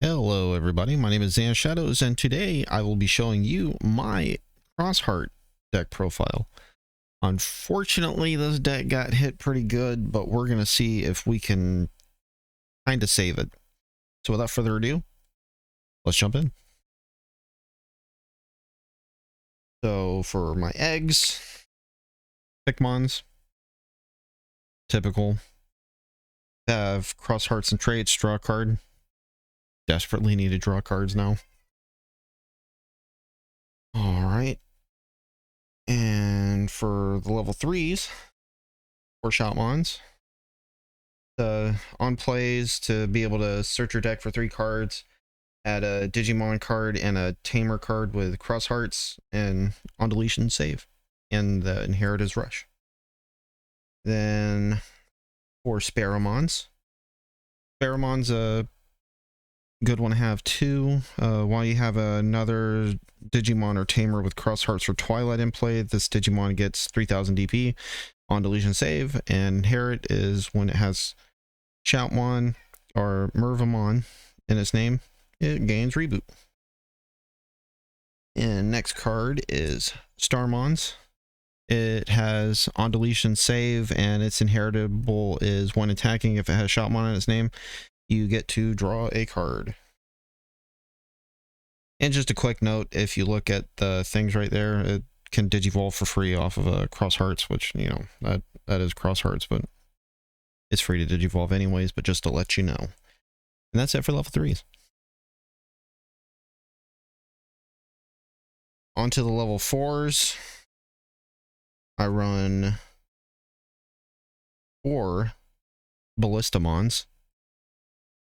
Hello everybody, my name is Xan Shadows, and today I will be showing you my Xros Heart deck profile. Unfortunately, this deck got hit pretty good, but we're going to see if we can kind of save it. So without further ado, let's jump in. So for my eggs, Pikmons, typical. Have Xros Hearts and Trades, draw a card. Desperately need to draw cards now. Alright. And for the level 3s, 4 Shoutmons. On plays to be able to search your deck for 3 cards, add a Digimon card and a Tamer card with Xros Hearts, and on deletion save, and the Inheritors Rush. Then for Sparrowmons. Sparrowmon's a good one to have too. While you have another Digimon or Tamer with Xros Hearts or Twilight in play, this Digimon gets 3000 DP on deletion save, and Inherit is when it has Shoutmon or Mervamon in its name, it gains Reboot. And next card is Starmons. It has on deletion save, and its inheritable is when attacking, if it has Shoutmon in its name, you get to draw a card. And just a quick note, if you look at the things right there, it can digivolve for free off of a Xros Hearts, which, you know, that is Xros Hearts, but it's free to digivolve anyways, but just to let you know. And that's it for level 3s. On to the level 4s. I run 4 Ballistamons.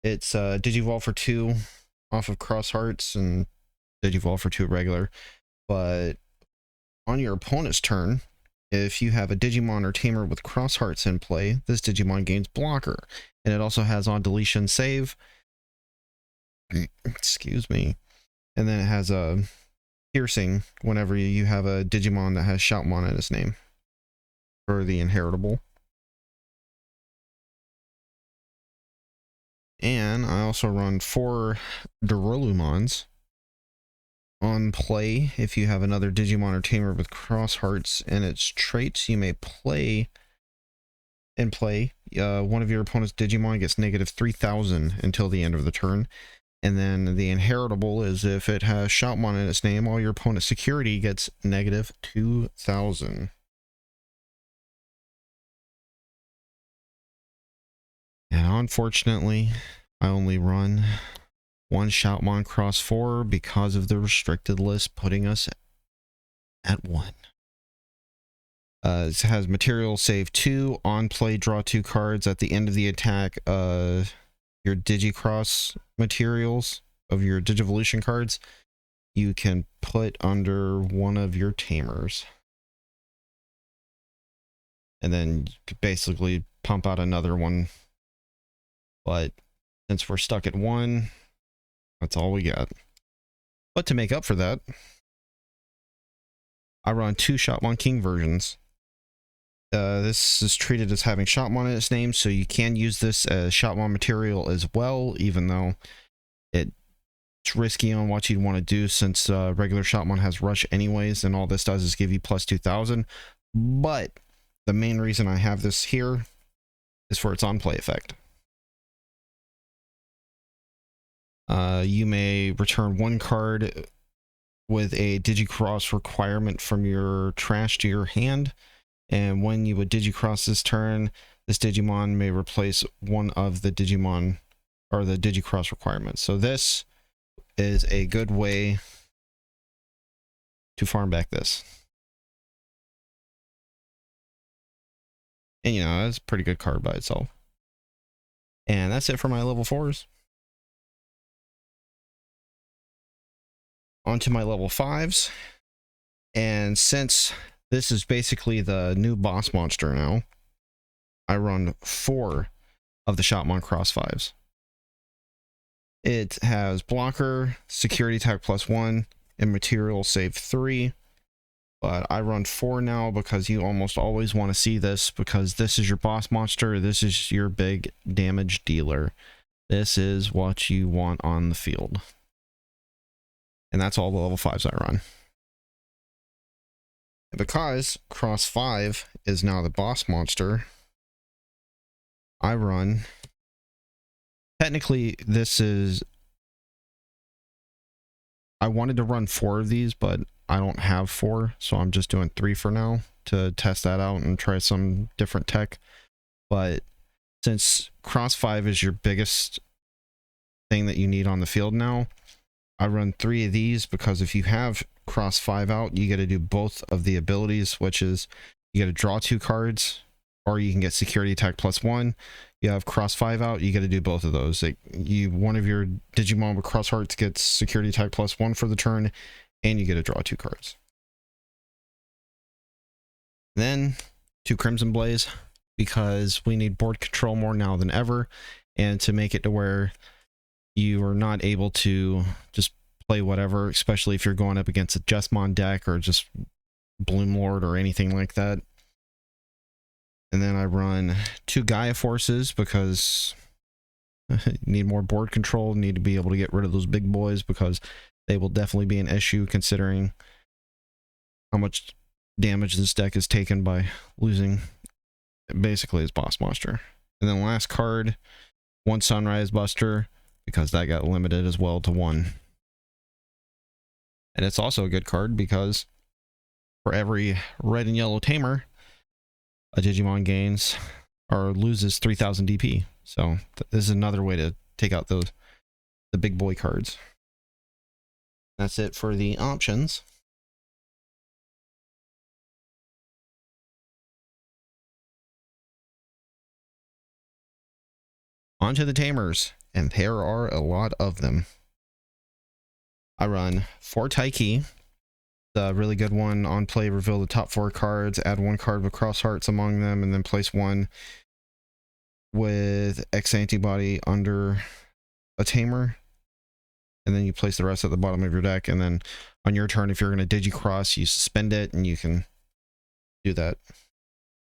It's digivolve for 2 off of Xros Hearts and digivolve for 2 regular. But on your opponent's turn, if you have a Digimon or Tamer with Xros Hearts in play, this Digimon gains blocker, and it also has on deletion save. Excuse me. And then it has a piercing whenever you have a Digimon that has Shoutmon in its name for the inheritable. And I also run 4 Dorolumons. On play, if you have another Digimon or Tamer with Xros Hearts and its traits, you may play one of your opponent's Digimon gets negative 3000 until the end of the turn. And then the inheritable is if it has Shoutmon in its name, all your opponent's security gets negative 2000. And unfortunately, I only run 1 Shoutmon Xros 4 because of the restricted list, putting us at 1. It has material save 2, on play draw 2 cards. At the end of the attack, your Digicross materials of your Digivolution cards, you can put under one of your Tamers. And then you could basically pump out another one. But since we're stuck at 1, that's all we got. But to make up for that, I run 2 Shoutmon King versions. This is treated as having Shoutmon in its name, so you can use this as Shoutmon material as well, even though it's risky on what you'd want to do, since regular Shoutmon has Rush anyways, and all this does is give you plus 2000. But the main reason I have this here is for its on-play effect. You may return 1 card with a Digicross requirement from your trash to your hand, and when you would Digicross this turn, this Digimon may replace one of the Digimon or the Digicross requirements. So this is a good way to farm back this. And you know, it's a pretty good card by itself. And that's it for my level 4s. Onto my level 5s, and since this is basically the new boss monster now, I run 4 of the Shoutmon Xros 5s. It has blocker, security attack +1, and material save 3, but I run 4 now because you almost always want to see this, because this is your boss monster, this is your big damage dealer. This is what you want on the field. And that's all the level 5s I run. And because Cross 5 is now the boss monster, I run... Technically, this is... I wanted to run 4 of these, but I don't have 4, so I'm just doing 3 for now to test that out and try some different tech. But since Cross 5 is your biggest thing that you need on the field now, I run 3 of these because if you have Cross 5 out, you get to do both of the abilities, which is you get to draw 2 cards, or you can get security attack +1. You have Cross 5 out, you get to do both of those. Like one of your Digimon with Xros Heart gets security attack +1 for the turn, and you get to draw 2 cards. Then 2 Crimson Blaze, because we need board control more now than ever, and to make it to where you are not able to just play whatever, especially if you're going up against a Justmon deck or just Bloom Lord or anything like that. And then I run 2 Gaia Forces because you need more board control, need to be able to get rid of those big boys because they will definitely be an issue considering how much damage this deck is taken by losing basically his boss monster. And then last card, 1 Sunrise Buster, because that got limited as well to 1. And it's also a good card because for every red and yellow Tamer, a Digimon gains or loses 3000 DP. So this is another way to take out the big boy cards. That's it for the options. On to the Tamers, and there are a lot of them. I run 4 Taiki, the really good one. On play, reveal the top 4 cards, add 1 card with Xros Hearts among them, and then place 1 with X antibody under a Tamer. And then you place the rest at the bottom of your deck, and then on your turn, if you're going to Digicross, you suspend it, and you can do that.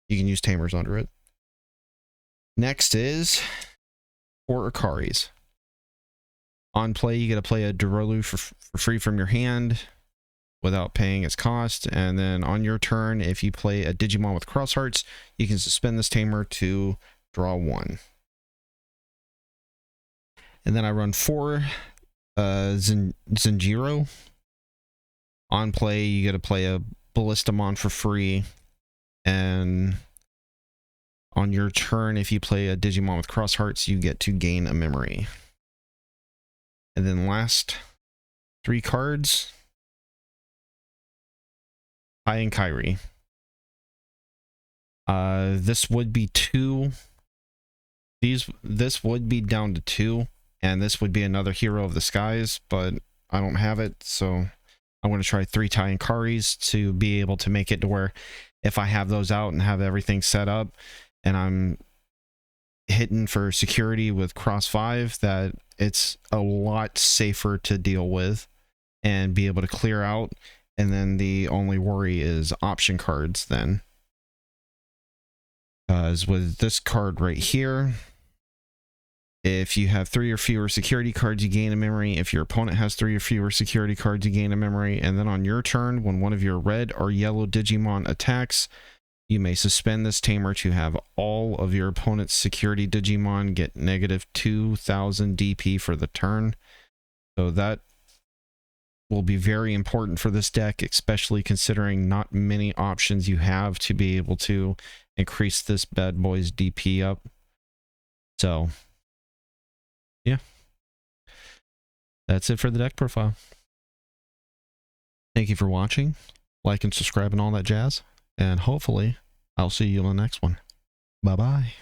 You can use Tamers under it. Next is 4 Ikaris. On play, you get to play a Durolu for free from your hand without paying its cost. And then on your turn, if you play a Digimon with Xros Hearts, you can suspend this Tamer to draw 1. And then I run 4 Zenjiro. On play, you get to play a Ballistamon for free. And on your turn, if you play a Digimon with Xros Hearts, you get to gain a memory. And then last 3 cards, Kai and Kairi. This would be 2. This would be down to 2, and this would be another Hero of the Skies, but I don't have it, so I'm going to try 3 Tai and Kairis to be able to make it to where if I have those out and have everything set up, and I'm hitting for security with Cross 5, that it's a lot safer to deal with and be able to clear out. And then the only worry is option cards then. Because with this card right here, if you have 3 or fewer security cards, you gain a memory. If your opponent has 3 or fewer security cards, you gain a memory. And then on your turn, when one of your red or yellow Digimon attacks, you may suspend this Tamer to have all of your opponent's security Digimon get negative 2000 DP for the turn. So that will be very important for this deck, especially considering not many options you have to be able to increase this bad boy's DP up. So, yeah. That's it for the deck profile. Thank you for watching. Like and subscribe and all that jazz. And hopefully, I'll see you on the next one. Bye-bye.